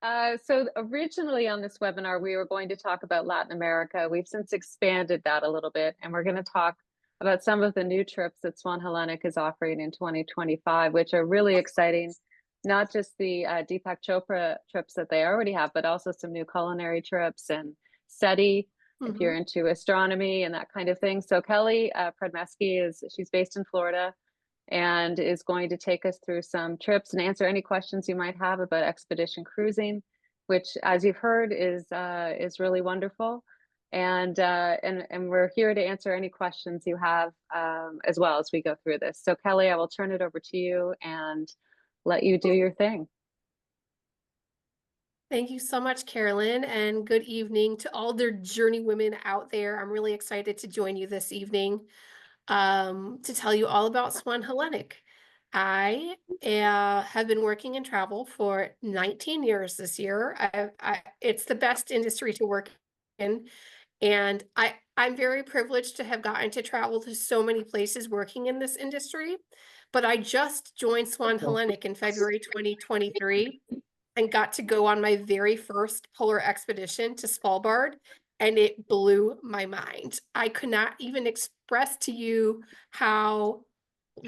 So originally on this webinar, we were going to talk about Latin America. We've since expanded that a little bit, and we're going to talk about some of the new trips that Swan Hellenic is offering in 2025, which are really exciting. Not just the Deepak Chopra trips that they already have, but also some new culinary trips and SETI, if you're Hmm. into astronomy and that kind of thing. So Kelly Predmesky she's based in Florida and is going to take us through some trips and answer any questions you might have about expedition cruising, which, as you've heard, is really wonderful. And we're here to answer any questions you have as well as we go through this. So Kelly, I will turn it over to you and let you do your thing. Thank you so much, Carolyn, and good evening to all their journey women out there. I'm really excited to join you this evening to tell you all about Swan Hellenic. I have been working in travel for 19 years this year. It's the best industry to work in, and I'm very privileged to have gotten to travel to so many places working in this industry. But I just joined Swan Hellenic in February 2023 and got to go on my very first polar expedition to Svalbard, and it blew my mind. I could not even express to you how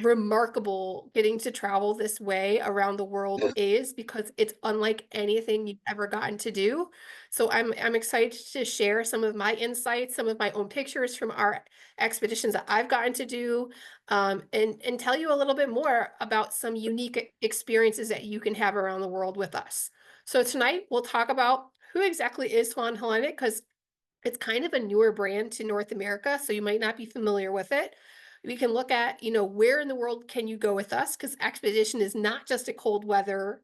remarkable getting to travel this way around the world is, because it's unlike anything you've ever gotten to do. So I'm excited to share some of my insights, some of my own pictures from our expeditions that I've gotten to do, and tell you a little bit more about some unique experiences that you can have around the world with us. So tonight we'll talk about who exactly is Swan Hellenic, because it's kind of a newer brand to North America, so you might not be familiar with it. We can look at, where in the world can you go with us? Because expedition is not just a cold weather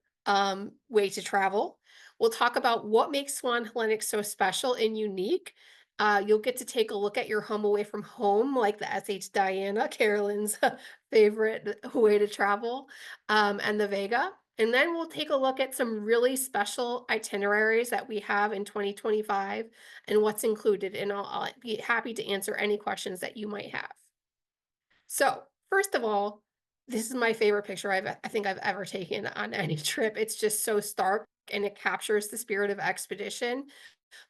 way to travel. We'll talk about what makes Swan Hellenic so special and unique. You'll get to take a look at your home away from home, like the SH Diana, Carolyn's favorite way to travel, and the Vega. And then we'll take a look at some really special itineraries that we have in 2025 and what's included. And I'll be happy to answer any questions that you might have. So, first of all, this is my favorite picture I think I've ever taken on any trip. It's just so stark and it captures the spirit of expedition.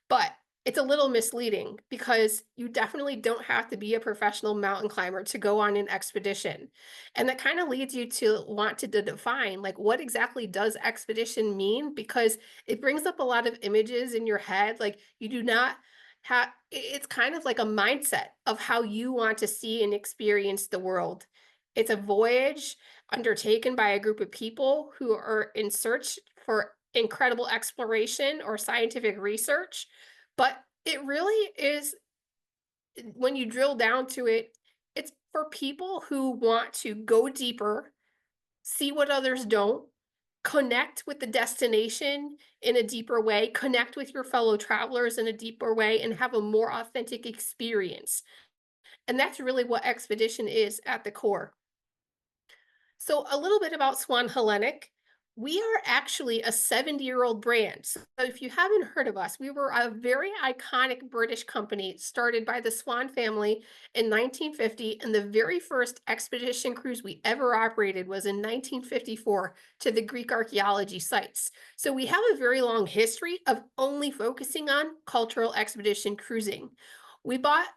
But it's a little misleading because you definitely don't have to be a professional mountain climber to go on an expedition. And that kind of leads you to want to define, like, what exactly does expedition mean? Because it brings up a lot of images in your head. Like, you do not have, it's kind of like a mindset of how you want to see and experience the world. It's a voyage undertaken by a group of people who are in search for incredible exploration or scientific research, but it really is, when you drill down to it, it's for people who want to go deeper, see what others don't, connect with the destination in a deeper way, connect with your fellow travelers in a deeper way, and have a more authentic experience. And that's really what expedition is at the core. So a little bit about Swan Hellenic. We are actually a 70-year-old brand. So if you haven't heard of us, we were a very iconic British company started by the Swan family in 1950, and the very first expedition cruise we ever operated was in 1954 to the Greek archaeology sites. So we have a very long history of only focusing on cultural expedition cruising. We bought,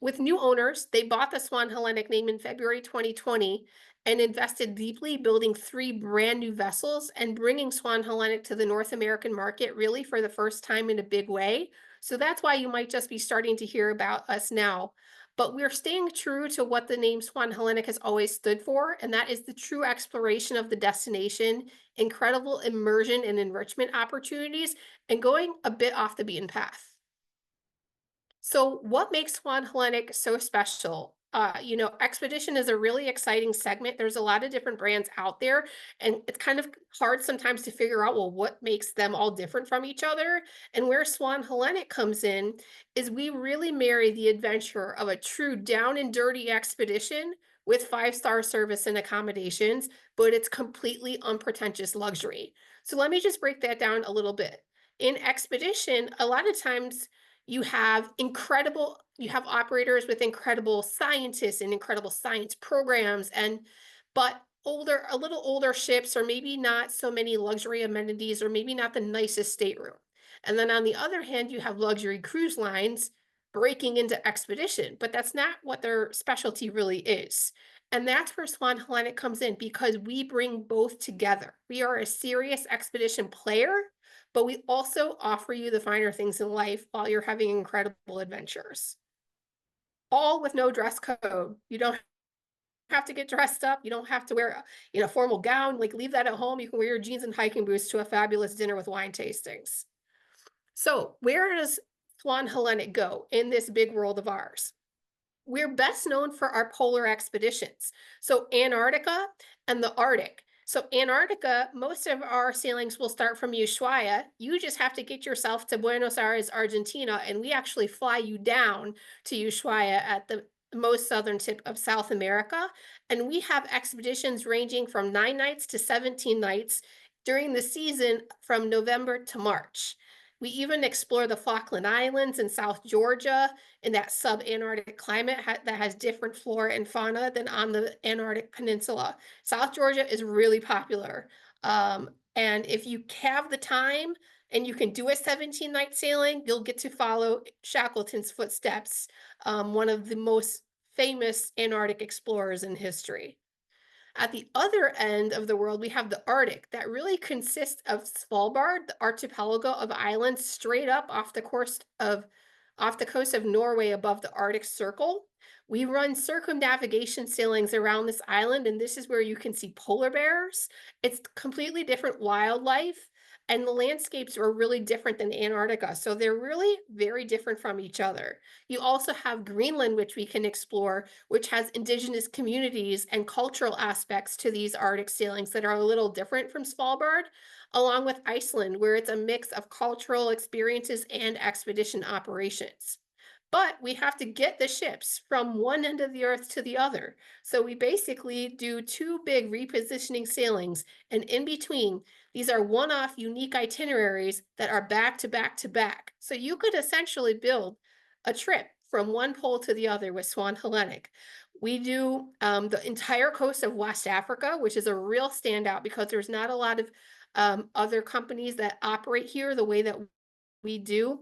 with new owners, they bought the Swan Hellenic name in February 2020 and invested deeply building 3 brand new vessels and bringing Swan Hellenic to the North American market really for the first time in a big way. So that's why you might just be starting to hear about us now. But we're staying true to what the name Swan Hellenic has always stood for, and that is the true exploration of the destination, incredible immersion and enrichment opportunities, and going a bit off the beaten path. So what makes Swan Hellenic so special? Expedition is a really exciting segment. There's a lot of different brands out there, and it's kind of hard sometimes to figure out, well, what makes them all different from each other? And where Swan Hellenic comes in is we really marry the adventure of a true down and dirty expedition with 5-star service and accommodations, but it's completely unpretentious luxury. So let me just break that down a little bit. In expedition, a lot of times you have operators with incredible scientists and incredible science programs, but a little older ships, or maybe not so many luxury amenities, or maybe not the nicest stateroom. And then on the other hand, you have luxury cruise lines breaking into expedition, but that's not what their specialty really is. And that's where Swan Hellenic comes in, because we bring both together. We are a serious expedition player, but we also offer you the finer things in life while you're having incredible adventures. All with no dress code. You don't have to get dressed up. You don't have to wear a, formal gown. Like, leave that at home. You can wear your jeans and hiking boots to a fabulous dinner with wine tastings. So, where does Swan Hellenic go in this big world of ours? We're best known for our polar expeditions. So Antarctica and the Arctic. So Antarctica, most of our sailings will start from Ushuaia. You just have to get yourself to Buenos Aires, Argentina, and we actually fly you down to Ushuaia at the most southern tip of South America. And we have expeditions ranging from 9 nights to 17 nights during the season from November to March. We even explore the Falkland Islands in South Georgia, in that sub-Antarctic climate that has different flora and fauna than on the Antarctic Peninsula. South Georgia is really popular. And if you have the time and you can do a 17-night sailing, you'll get to follow Shackleton's footsteps, one of the most famous Antarctic explorers in history. At the other end of the world, we have the Arctic, that really consists of Svalbard, the archipelago of islands straight up off the coast of Norway above the Arctic Circle. We run circumnavigation sailings around this island, and this is where you can see polar bears. It's completely different wildlife, and the landscapes are really different than Antarctica. So they're really very different from each other. You also have Greenland, which we can explore, which has indigenous communities and cultural aspects to these Arctic sailings that are a little different from Svalbard, along with Iceland, where it's a mix of cultural experiences and expedition operations. But we have to get the ships from one end of the earth to the other. So we basically do two big repositioning sailings, and in between, these are one-off unique itineraries that are back to back to back. So you could essentially build a trip from one pole to the other with Swan Hellenic. We do the entire coast of West Africa, which is a real standout because there's not a lot of other companies that operate here the way that we do.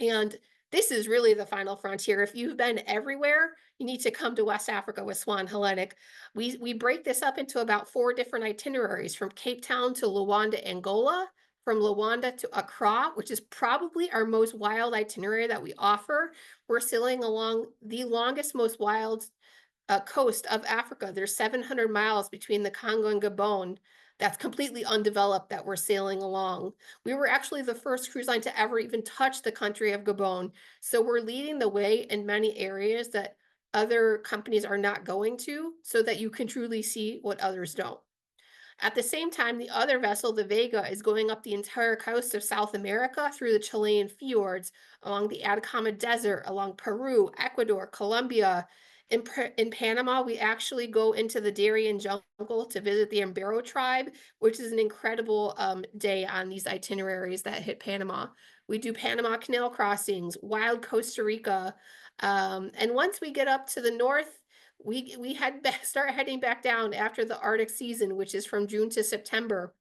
And this is really the final frontier. If you've been everywhere, you need to come to West Africa with Swan Hellenic. We break this up into about 4 different itineraries, from Cape Town to Luanda, Angola, from Luanda to Accra, which is probably our most wild itinerary that we offer. We're sailing along the longest, most wild coast of Africa. There's 700 miles between the Congo and Gabon that's completely undeveloped that we're sailing along. We were actually the first cruise line to ever even touch the country of Gabon. So we're leading the way in many areas that other companies are not going to, so that you can truly see what others don't. At the same time, the other vessel, the Vega, is going up the entire coast of South America through the Chilean fjords, along the Atacama Desert, along Peru, Ecuador, Colombia. In Panama, we actually go into the Darien jungle to visit the Embero tribe, which is an incredible day on these itineraries that hit Panama. We do Panama Canal crossings, wild Costa Rica. And once we get up to the north, we start heading back down after the Arctic season, which is from June to September.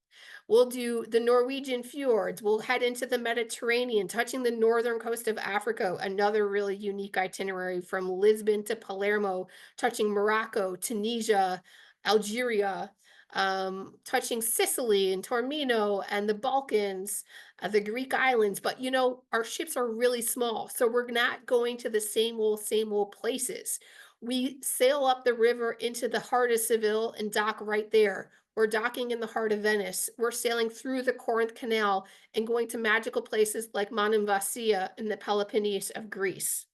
We'll do the Norwegian fjords. We'll head into the Mediterranean, touching the northern coast of Africa, another really unique itinerary from Lisbon to Palermo, touching Morocco, Tunisia, Algeria, touching Sicily and Taormino and the Balkans, the Greek islands. But our ships are really small, so we're not going to the same old places. We sail up the river into the heart of Seville and dock right there. We're docking in the heart of Venice. We're sailing through the Corinth Canal and going to magical places like Monemvasia in the Peloponnese of Greece.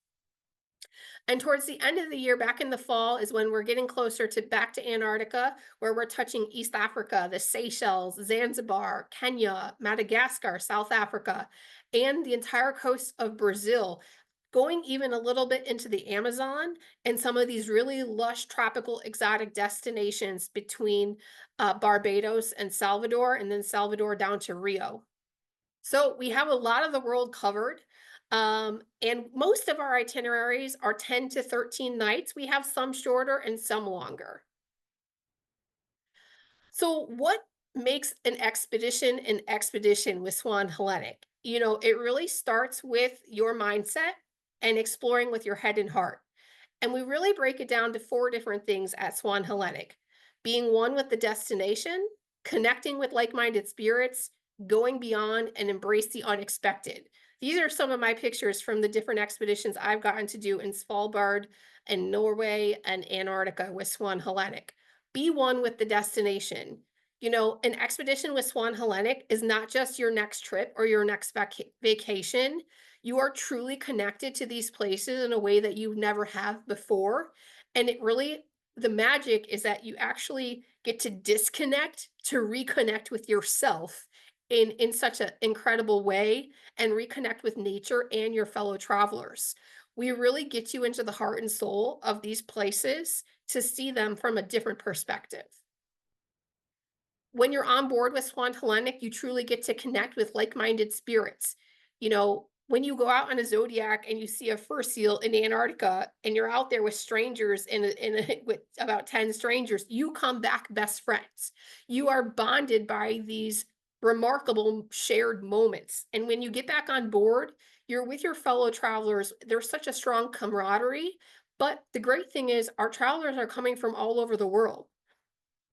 And towards the end of the year, back in the fall, is when we're getting closer to back to Antarctica, where we're touching East Africa, the Seychelles, Zanzibar, Kenya, Madagascar, South Africa, and the entire coast of Brazil, going even a little bit into the Amazon and some of these really lush tropical exotic destinations between Barbados and Salvador, and then Salvador down to Rio. So we have a lot of the world covered. And most of our itineraries are 10 to 13 nights. We have some shorter and some longer. So what makes an expedition with Swan Hellenic? It really starts with your mindset and exploring with your head and heart. And we really break it down to four different things at Swan Hellenic: being one with the destination, connecting with like minded spirits, going beyond, and embrace the unexpected. These are some of my pictures from the different expeditions I've gotten to do in Svalbard and Norway and Antarctica with Swan Hellenic. Be one with the destination. An expedition with Swan Hellenic is not just your next trip or your next vacation. You are truly connected to these places in a way that you never have before. And the magic is that you actually get to disconnect to reconnect with yourself in such an incredible way, and reconnect with nature and your fellow travelers. We really get you into the heart and soul of these places to see them from a different perspective. When you're on board with Swan Hellenic, you truly get to connect with like-minded spirits. When you go out on a zodiac and you see a fur seal in Antarctica and you're out there with strangers with about 10 strangers, you come back best friends. You are bonded by these remarkable shared moments. And when you get back on board, you're with your fellow travelers. There's such a strong camaraderie. But the great thing is, our travelers are coming from all over the world.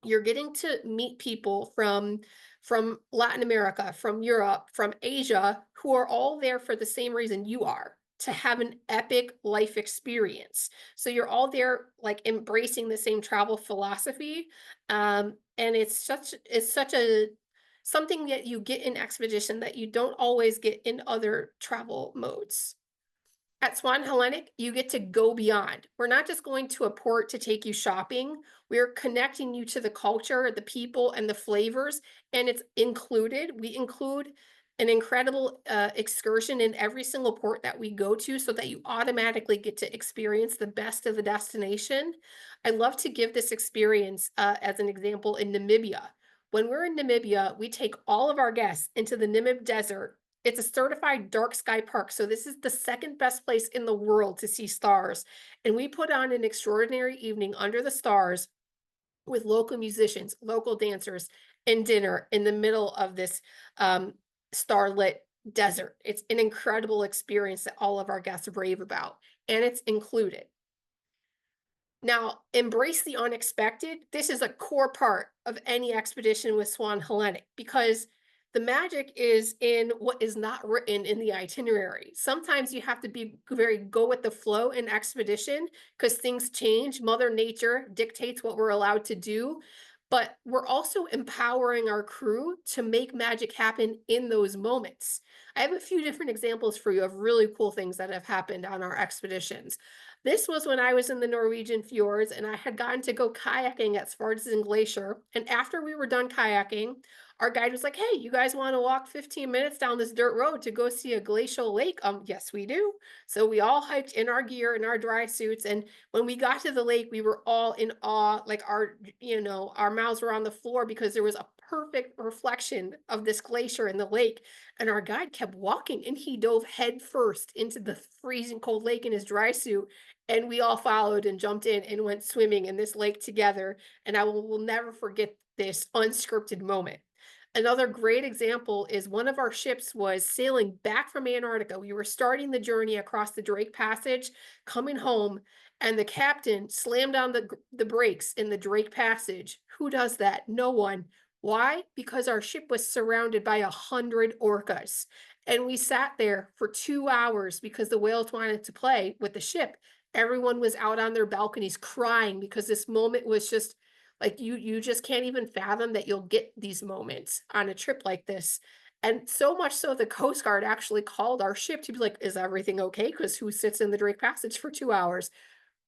You're getting to meet people from Latin America, from Europe, from Asia, who are all there for the same reason you are, to have an epic life experience. So you're all there like embracing the same travel philosophy. And it's such a something that you get in expedition that you don't always get in other travel modes. At Swan Hellenic, you get to go beyond. We're not just going to a port to take you shopping. We're connecting you to the culture, the people, and the flavors, and it's included. We include an incredible excursion in every single port that we go to so that you automatically get to experience the best of the destination. I love to give this experience as an example in Namibia. When we're in Namibia, we take all of our guests into the Namib Desert. It's a certified dark sky park, so this is the second best place in the world to see stars. And we put on an extraordinary evening under the stars with local musicians, local dancers, and dinner in the middle of this starlit desert. It's an incredible experience that all of our guests rave about, and it's included. Now, embrace the unexpected. This is a core part of any expedition with Swan Hellenic, because the magic is in what is not written in the itinerary. Sometimes you have to be very go with the flow in expedition because things change. Mother Nature dictates what we're allowed to do, but we're also empowering our crew to make magic happen in those moments. I have a few different examples for you of really cool things that have happened on our expeditions. This was when I was in the Norwegian fjords and I had gotten to go kayaking at Svartisen Glacier. And after we were done kayaking, our guide was like, "Hey, you guys want to walk 15 minutes down this dirt road to go see a glacial lake?" Yes, we do. So we all hiked in our gear and our dry suits. And when we got to the lake, we were all in awe. Like our mouths were on the floor because there was a perfect reflection of this glacier in the lake. And our guide kept walking and he dove head first into the freezing cold lake in his dry suit. And we all followed and jumped in and went swimming in this lake together. And I will never forget this unscripted moment. Another great example is one of our ships was sailing back from Antarctica. We were starting the journey across the Drake Passage, coming home, and the captain slammed on the brakes in the Drake Passage. Who does that? No one. Why? Because our ship was surrounded by 100 orcas. And we sat there for 2 hours because the whales wanted to play with the ship. Everyone was out on their balconies crying because this moment was just like you just can't even fathom that you'll get these moments on a trip like this. And so much so the Coast Guard actually called our ship to be like, "Is everything okay?" Because who sits in the Drake Passage for 2 hours?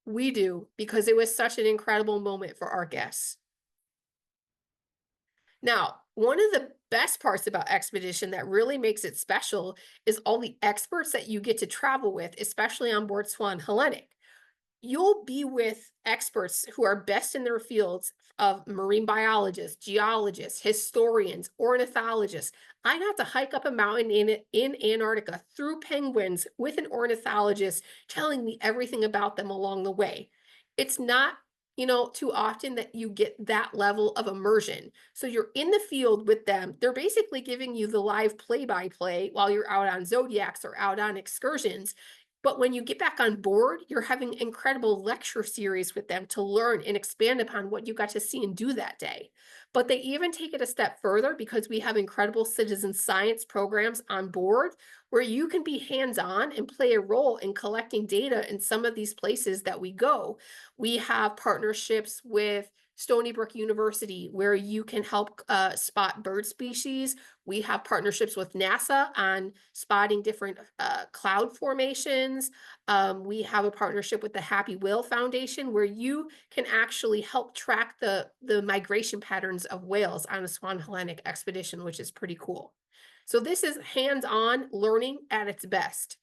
We do, because it was such an incredible moment for our guests. Now, one of the best parts about expedition that really makes it special is all the experts that you get to travel with, especially on board Swan Hellenic. You'll be with experts who are best in their fields of marine biologists, geologists, historians, ornithologists. I got to hike up a mountain in Antarctica through penguins with an ornithologist telling me everything about them along the way. It's not too often that you get that level of immersion. So you're in the field with them. They're basically giving you the live play-by-play while you're out on zodiacs or out on excursions. But when you get back on board, you're having incredible lecture series with them to learn and expand upon what you got to see and do that day. But they even take it a step further because we have incredible citizen science programs on board where you can be hands-on and play a role in collecting data in some of these places that we go. We have partnerships with Stony Brook University where you can help spot bird species. We have partnerships with NASA on spotting different cloud formations. We have a partnership with the Happy Whale Foundation where you can actually help track the migration patterns of whales on a Swan Hellenic expedition, which is pretty cool. So this is hands-on learning at its best.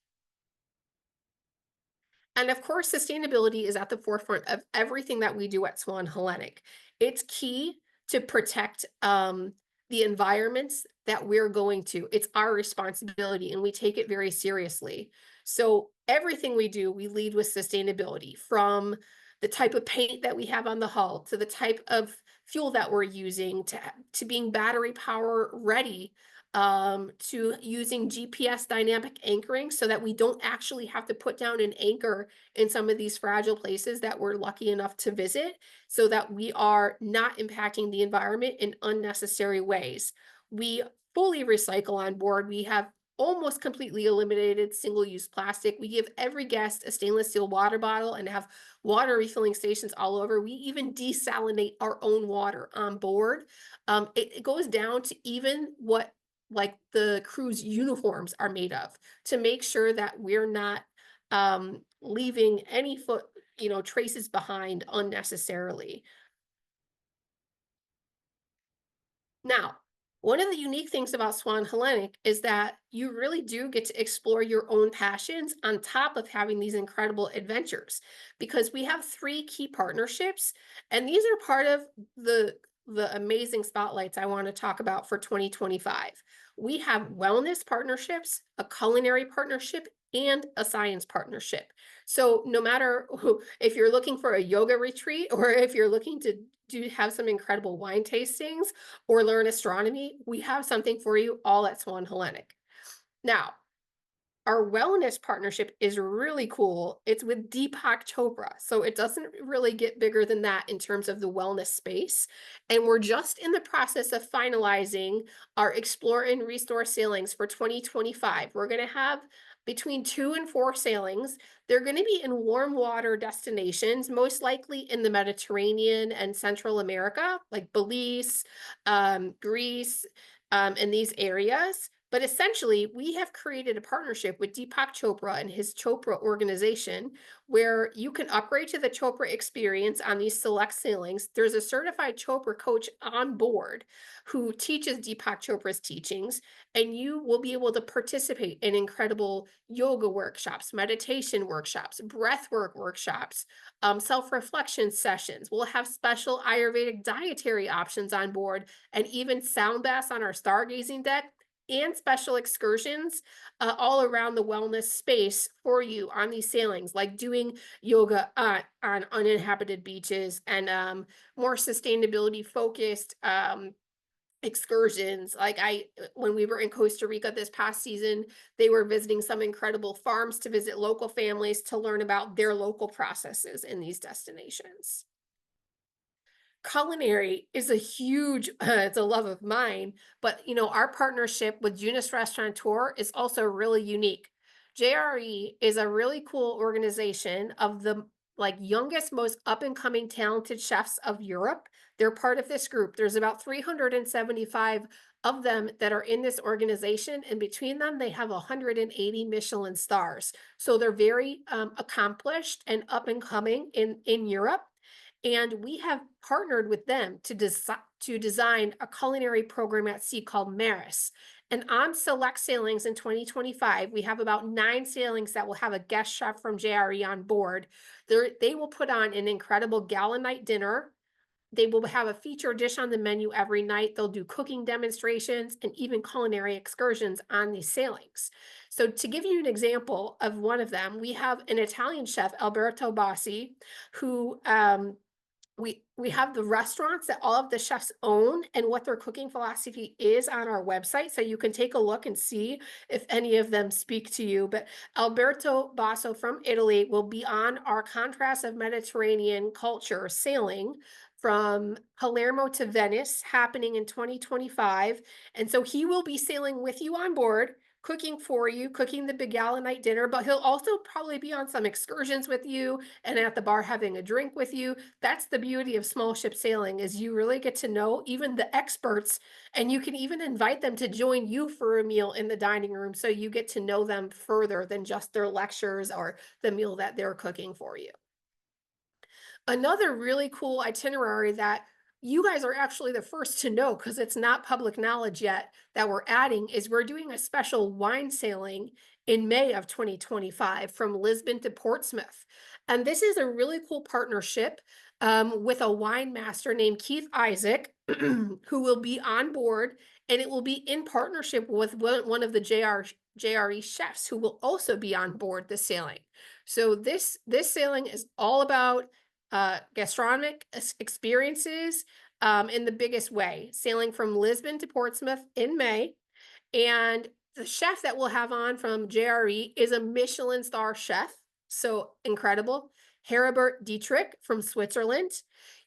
And of course, sustainability is at the forefront of everything that we do at Swan Hellenic. It's key to protect the environments that we're going to. It's our responsibility, and we take it very seriously. So everything we do, we lead with sustainability, from the type of paint that we have on the hull to the type of fuel that we're using to being battery power ready, to using GPS dynamic anchoring so that we don't actually have to put down an anchor in some of these fragile places that we're lucky enough to visit, so that we are not impacting the environment in unnecessary ways. We fully recycle on board. We have almost completely eliminated single-use plastic. We give every guest a stainless steel water bottle and have water refilling stations all over. We even desalinate our own water on board. It goes down to even what like the crew's uniforms are made of, to make sure that we're not leaving any traces behind unnecessarily. Now, one of the unique things about Swan Hellenic is that you really do get to explore your own passions on top of having these incredible adventures, because we have three key partnerships, and these are part of the amazing spotlights I want to talk about for 2025. We have wellness partnerships, a culinary partnership, and a science partnership. So no matter if you're looking for a yoga retreat or if you're looking to have some incredible wine tastings or learn astronomy, we have something for you all at Swan Hellenic. Now, our wellness partnership is really cool. It's with Deepak Chopra. So it doesn't really get bigger than that in terms of the wellness space. And we're just in the process of finalizing our Explore and Restore sailings for 2025. We're going to have between 2 and 4 sailings. They're going to be in warm water destinations, most likely in the Mediterranean and Central America, like Belize, Greece, in these areas. But essentially, we have created a partnership with Deepak Chopra and his Chopra organization where you can upgrade to the Chopra experience on these select sailings. There's a certified Chopra coach on board who teaches Deepak Chopra's teachings, and you will be able to participate in incredible yoga workshops, meditation workshops, breathwork workshops, self-reflection sessions. We'll have special Ayurvedic dietary options on board, and even sound baths on our stargazing deck, and special excursions all around the wellness space for you on these sailings, like doing yoga on uninhabited beaches, and more sustainability focused excursions. Like when we were in Costa Rica this past season, they were visiting some incredible farms to visit local families to learn about their local processes in these destinations. Culinary is a huge it's a love of mine, but our partnership with Junis Restaurateur is also really unique. JRE is a really cool organization of the youngest, most up and coming talented chefs of Europe. They're part of this group. There's about 375 of them that are in this organization, and between them they have 180 Michelin stars. So they're very accomplished and up and coming in Europe. And we have partnered with them to design a culinary program at sea called Maris. And on select sailings in 2025, we have about 9 sailings that will have a guest chef from JRE on board. They will put on an incredible gala night dinner. They will have a feature dish on the menu every night. They'll do cooking demonstrations and even culinary excursions on these sailings. So to give you an example of one of them, we have an Italian chef, Alberto Bassi, who we have the restaurants that all of the chefs own and what their cooking philosophy is on our website, so you can take a look and see if any of them speak to you. But Alberto Basso from Italy will be on our Contrast of Mediterranean Culture sailing from Palermo to Venice, happening in 2025. And so he will be sailing with you on board, cooking for you, cooking the big gala night dinner, but he'll also probably be on some excursions with you and at the bar having a drink with you. That's the beauty of small ship sailing, is you really get to know even the experts, and you can even invite them to join you for a meal in the dining room, so you get to know them further than just their lectures or the meal that they're cooking for you. Another really cool itinerary that you guys are actually the first to know, because it's not public knowledge yet, that we're adding is we're doing a special wine sailing in May of 2025 from Lisbon to Portsmouth. And this is a really cool partnership with a wine master named Keith Isaac, who will be on board, and it will be in partnership with one of the JRE chefs who will also be on board the sailing. So this sailing is all about gastronomic experiences in the biggest way, sailing from Lisbon to Portsmouth in May. And the chef that we'll have on from JRE is a Michelin star chef. So incredible. Heribert Dietrich from Switzerland.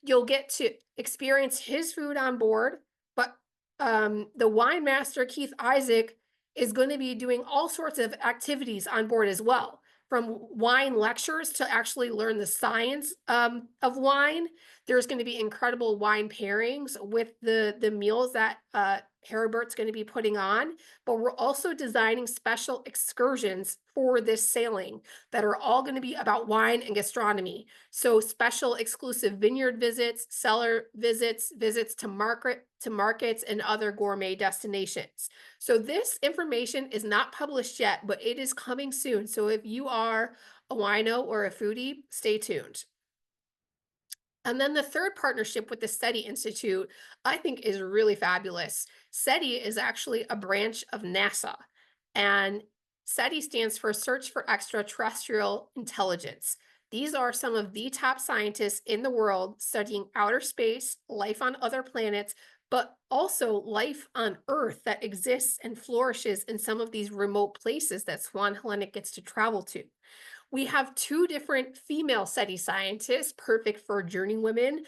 You'll get to experience his food on board, but the wine master, Keith Isaac, is going to be doing all sorts of activities on board as well, from wine lectures to actually learn the science of wine. There's going to be incredible wine pairings with the meals that Heribert's going to be putting on, but we're also designing special excursions for this sailing that are all going to be about wine and gastronomy. So special exclusive vineyard visits, cellar visits, visits to markets and other gourmet destinations. So this information is not published yet, but it is coming soon. So if you are a wino or a foodie, stay tuned. And then the third partnership with the SETI Institute, I think, is really fabulous. SETI is actually a branch of NASA, and SETI stands for Search for Extraterrestrial Intelligence. These are some of the top scientists in the world studying outer space, life on other planets, but also life on Earth that exists and flourishes in some of these remote places that Swan Hellenic gets to travel to. We have two different female SETI scientists, perfect for JourneyWoman,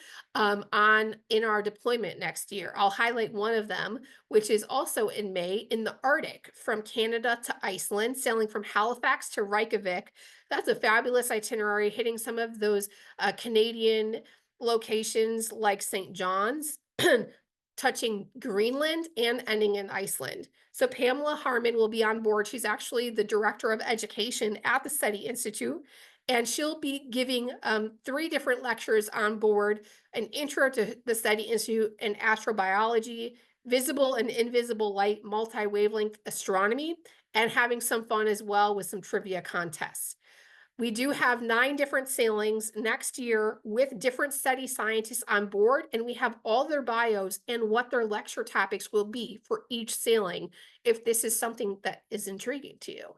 in our deployment next year. I'll highlight one of them, which is also in May in the Arctic, from Canada to Iceland, sailing from Halifax to Reykjavik. That's a fabulous itinerary, hitting some of those Canadian locations like St. John's, touching Greenland and ending in Iceland. So Pamela Harmon will be on board. She's actually the director of education at the SETI Institute, and she'll be giving 3 different lectures on board: an intro to the SETI Institute and astrobiology, visible and invisible light, multi-wavelength astronomy, and having some fun as well with some trivia contests. We do have 9 different sailings next year with different SETI scientists on board, and we have all their bios and what their lecture topics will be for each sailing, if this is something that is intriguing to you.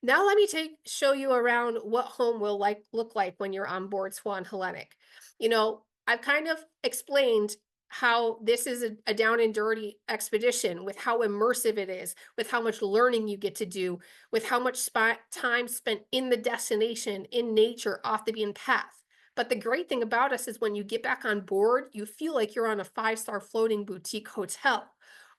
Now let me show you around what home will look like when you're on board Swan Hellenic. You know, I've kind of explained how this is a down and dirty expedition, with how immersive it is, with how much learning you get to do, with how much time spent in the destination, in nature, off the beaten path. But the great thing about us is when you get back on board, you feel like you're on a 5-star floating boutique hotel.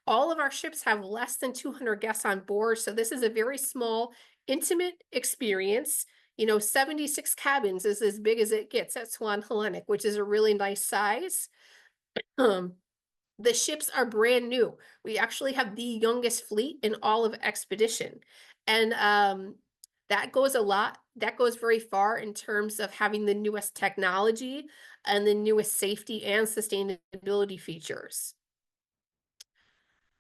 All of our ships have less than 200 guests on board, so this is a very small, intimate experience. You know, 76 cabins is as big as it gets at Swan Hellenic, which is a really nice size. The ships are brand new. We actually have the youngest fleet in all of Expedition. And that goes very far in terms of having the newest technology and the newest safety and sustainability features.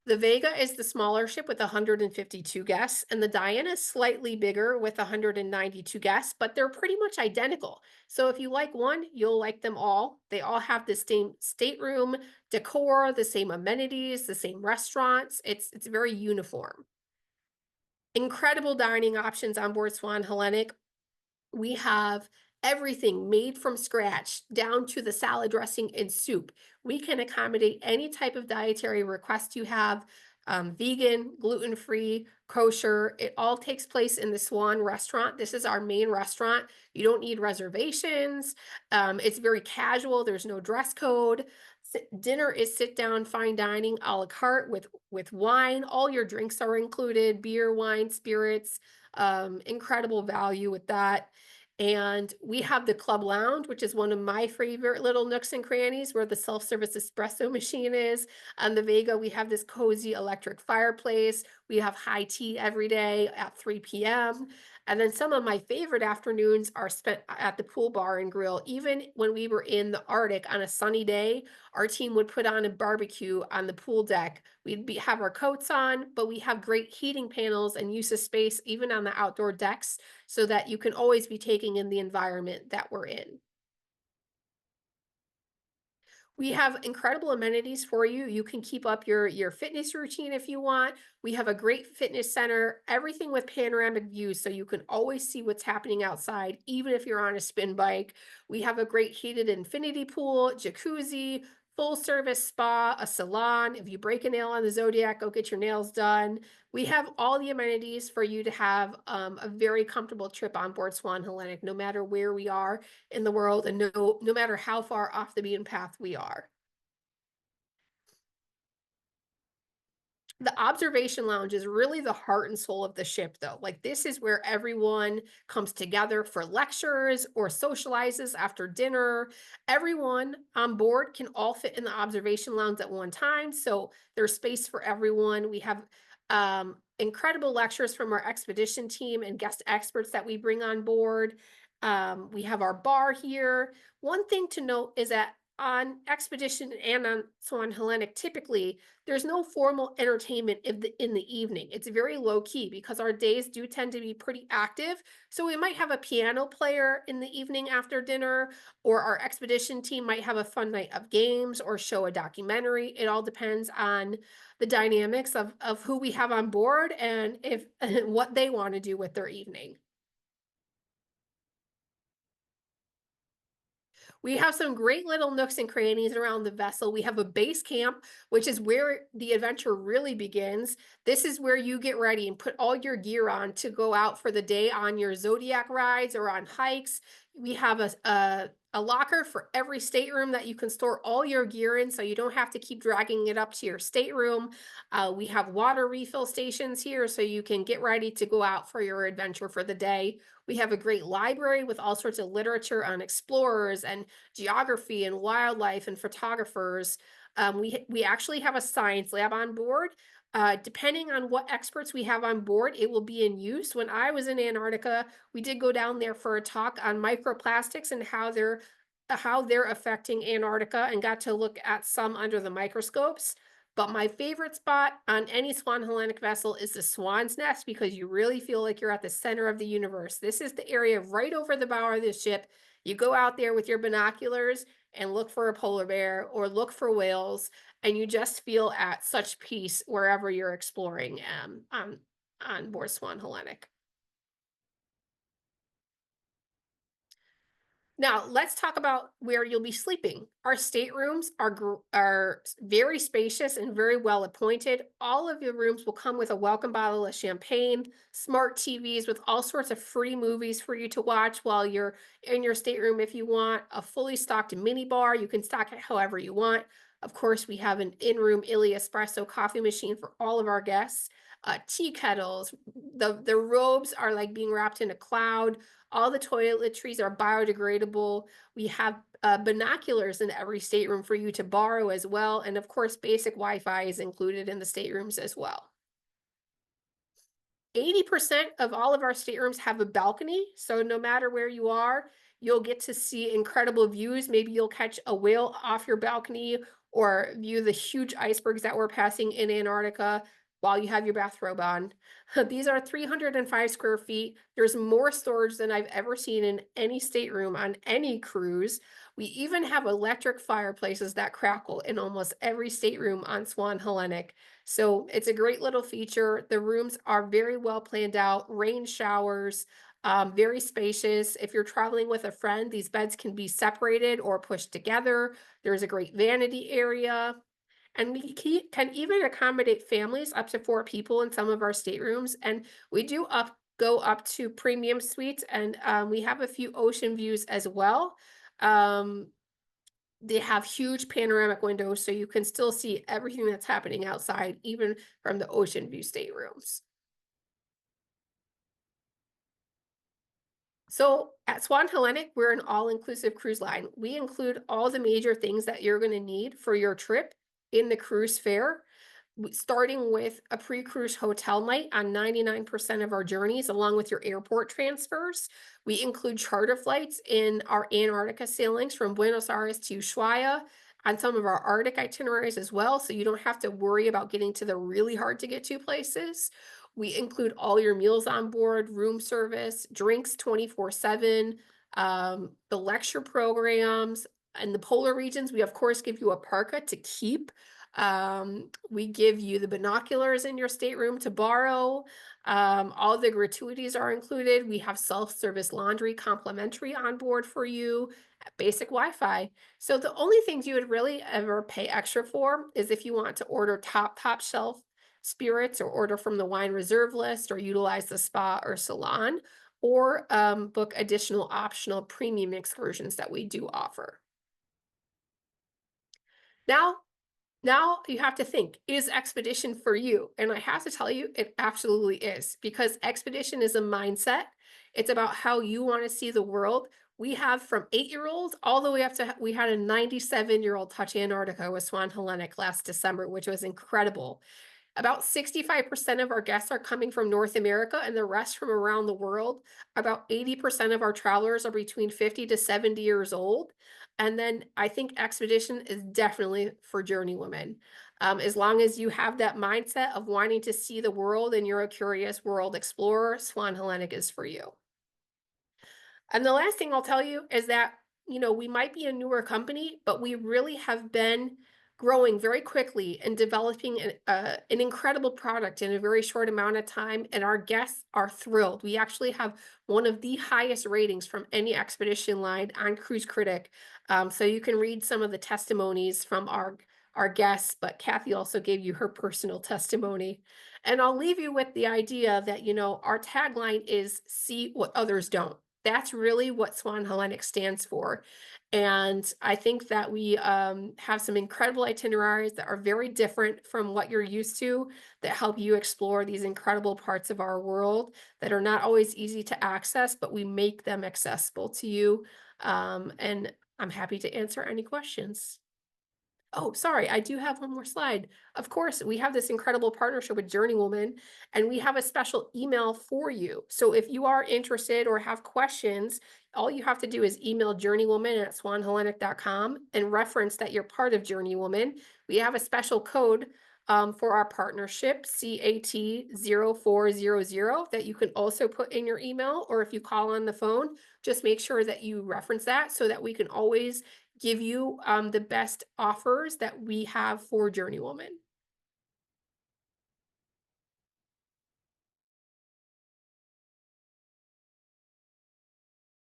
The Vega is the smaller ship with 152 guests, and the Diana is slightly bigger with 192 guests, but they're pretty much identical. So if you like one, you'll like them all. They all have the same stateroom decor, the same amenities, the same restaurants. It's very uniform. Incredible dining options on board Swan Hellenic. We have everything made from scratch, down to the salad dressing and soup. We can accommodate any type of dietary request you have, vegan, gluten-free, kosher. It all takes place in the Swan restaurant. This is our main restaurant. You don't need reservations. It's very casual. There's no dress code. Dinner is sit down fine dining a la carte with wine. All your drinks are included, beer, wine, spirits. Incredible value with that. And we have the club lounge, which is one of my favorite little nooks and crannies where the self-service espresso machine is. On the Vega, we have this cozy electric fireplace. We have high tea every day at 3 p.m. And then some of my favorite afternoons are spent at the pool bar and grill. Even when we were in the Arctic on a sunny day, our team would put on a barbecue on the pool deck. Have our coats on, but we have great heating panels and use of space even on the outdoor decks so that you can always be taking in the environment that we're in. We have incredible amenities for you. You can keep up your fitness routine if you want. We have a great fitness center, everything with panoramic views so you can always see what's happening outside, even if you're on a spin bike. We have a great heated infinity pool, jacuzzi, full service spa, a salon. If you break a nail on the Zodiac, go get your nails done. We have all the amenities for you to have a very comfortable trip on board Swan Hellenic, no matter where we are in the world and no matter how far off the beaten path we are. The observation lounge is really the heart and soul of the ship, though. Like, this is where everyone comes together for lectures or socializes after dinner. Everyone on board can all fit in the observation lounge at one time, so there's space for everyone. We have incredible lectures from our expedition team and guest experts that we bring on board. We have our bar here. One thing to note is that on expedition and on Swan Hellenic, typically there's no formal entertainment in the evening. It's very low key because our days do tend to be pretty active. So we might have a piano player in the evening after dinner, or our expedition team might have a fun night of games or show a documentary. It all depends on the dynamics of who we have on board and if what they want to do with their evening. We have some great little nooks and crannies around the vessel. We have a base camp, which is where the adventure really begins. This is where you get ready and put all your gear on to go out for the day on your Zodiac rides or on hikes. We have a locker for every stateroom that you can store all your gear in so you don't have to keep dragging it up to your stateroom. We have water refill stations here so you can get ready to go out for your adventure for the day. We have a great library with all sorts of literature on explorers and geography and wildlife and photographers. We actually have a science lab on board. Depending on what experts we have on board, it will be in use. When I was in Antarctica, we did go down there for a talk on microplastics and how they're affecting Antarctica and got to look at some under the microscopes. But my favorite spot on any Swan Hellenic vessel is the Swan's Nest because you really feel like you're at the center of the universe. This is the area right over the bow of the ship. You go out there with your binoculars and look for a polar bear or look for whales, and you just feel at such peace wherever you're exploring on board Swan Hellenic. Now, let's talk about where you'll be sleeping. Our staterooms are very spacious and very well appointed. All of your rooms will come with a welcome bottle of champagne, smart TVs with all sorts of free movies for you to watch while you're in your stateroom if you want, a fully stocked mini bar. You can stock it however you want. Of course, we have an in-room Illy espresso coffee machine for all of our guests. Tea kettles, the robes are like being wrapped in a cloud. All the toiletries are biodegradable. We have binoculars in every stateroom for you to borrow as well. And of course, basic Wi-Fi is included in the staterooms as well. 80% of all of our staterooms have a balcony. So no matter where you are, you'll get to see incredible views. Maybe you'll catch a whale off your balcony or view the huge icebergs that we're passing in Antarctica while you have your bathrobe on. These are 305 square feet. There's more storage than I've ever seen in any stateroom on any cruise. We even have electric fireplaces that crackle in almost every stateroom on Swan Hellenic. So it's a great little feature. The rooms are very well planned out, rain showers. Very spacious. If you're traveling with a friend, these beds can be separated or pushed together. There's a great vanity area. And can even accommodate families up to 4 people in some of our staterooms. And we do go up to premium suites, and we have a few ocean views as well. Um, they have huge panoramic windows, so you can still see everything that's happening outside, even from the ocean view staterooms. So at Swan Hellenic, we're an all-inclusive cruise line. We include all the major things that you're going to need for your trip in the cruise fare, starting with a pre-cruise hotel night on 99% of our journeys, along with your airport transfers. We include charter flights in our Antarctica sailings from Buenos Aires to Ushuaia, on some of our Arctic itineraries as well, so you don't have to worry about getting to the really hard to get to places. We include all your meals on board, room service, drinks 24/7, the lecture programs. In the polar regions, we of course give you a parka to keep. We give you the binoculars in your stateroom to borrow. All the gratuities are included. We have self-service laundry complimentary on board for you, basic Wi-Fi. So the only things you would really ever pay extra for is if you want to order top shelf spirits, or order from the wine reserve list, or utilize the spa or salon, or book additional optional premium excursions that we do offer. Now, now you have to think, is expedition for you? And I have to tell you, it absolutely is, because expedition is a mindset. It's about how you want to see the world. We have from 8-year-olds all the way up to, we had a 97-year-old touch Antarctica with Swan Hellenic last December, which was incredible. About 65% of our guests are coming from North America and the rest from around the world. About 80% of our travelers are between 50 to 70 years old. And then I think expedition is definitely for journey women. As long as you have that mindset of wanting to see the world and you're a curious world explorer, Swan Hellenic is for you. And the last thing I'll tell you is that, we might be a newer company, but we really have been growing very quickly and developing an incredible product in a very short amount of time. And our guests are thrilled. We actually have one of the highest ratings from any expedition line on Cruise Critic. So you can read some of the testimonies from our guests, but Kathy also gave you her personal testimony. And I'll leave you with the idea that, our tagline is see what others don't. That's really what Swan Hellenic stands for. And I think that we have some incredible itineraries that are very different from what you're used to, that help you explore these incredible parts of our world that are not always easy to access, but we make them accessible to you. And I'm happy to answer any questions. Oh, sorry, I do have one more slide. Of course, we have this incredible partnership with JourneyWoman, and we have a special email for you. So if you are interested or have questions, all you have to do is email journeywoman@swanhellenic.com and reference that you're part of JourneyWoman. We have a special code for our partnership, CAT0400, that you can also put in your email, or if you call on the phone, just make sure that you reference that so that we can always give you the best offers that we have for JourneyWoman.